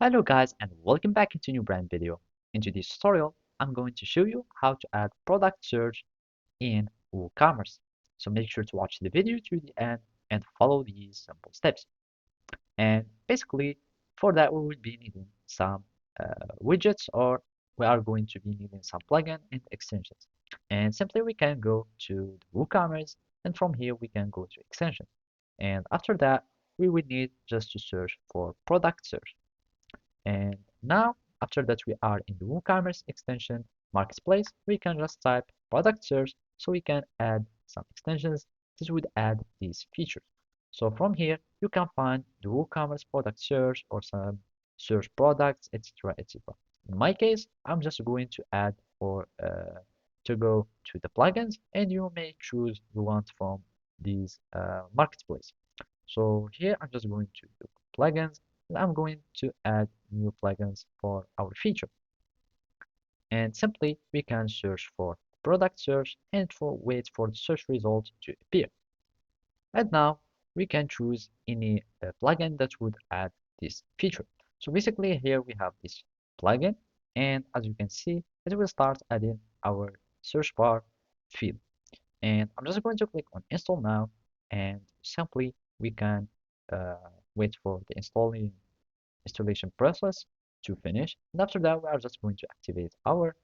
Hello guys and welcome back into a new brand video. In today's tutorial, I'm going to show you how to add product search in WooCommerce. So make sure to watch the video to the end and follow these simple steps. And basically, for that we will be needing some widgets or we are going to be needing some plugin and extensions. And simply we can go to the WooCommerce and from here we can go to extension. And after that, we will need just to search for product search. And now, after that we are in the WooCommerce extension marketplace, we can just type product search so we can add some extensions. This would add these features. So from here, you can find the WooCommerce product search or some search products, etc., etc. In my case, I'm just going to add or to go to the plugins, and you may choose the one from these marketplace. So here I'm just going to do plugins and I'm going to add new plugins for our feature. And simply we can search for product search and wait for the search result to appear. And now we can choose any plugin that would add this feature. So basically here we have this plugin and as you can see it will start adding our search bar field. And I'm just going to click on install now and simply we can wait for the installation process to finish. And after that, we are just going to activate our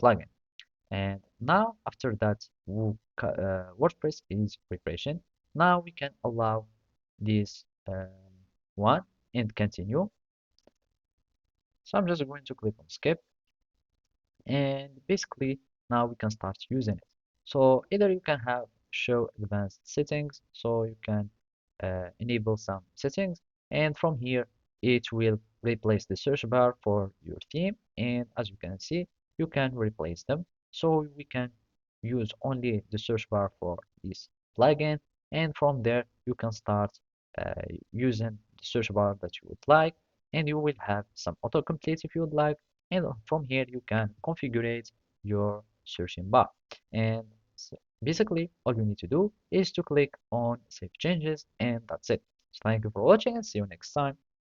plugin. And now, after that, WordPress is refreshing. Now we can allow this one and continue. So I'm just going to click on skip. And basically, now we can start using it. So either you can have show advanced settings, so you can enable some settings, and from here it will replace the search bar for your theme. And as you can see, you can replace them. So we can use only the search bar for this plugin, and from there you can start uh, using the search bar that you would like, and you will have some autocomplete if you would like, and from here you can configure your searching bar. And basically all you need to do is to click on save changes and that's it. So thank you for watching and see you next time.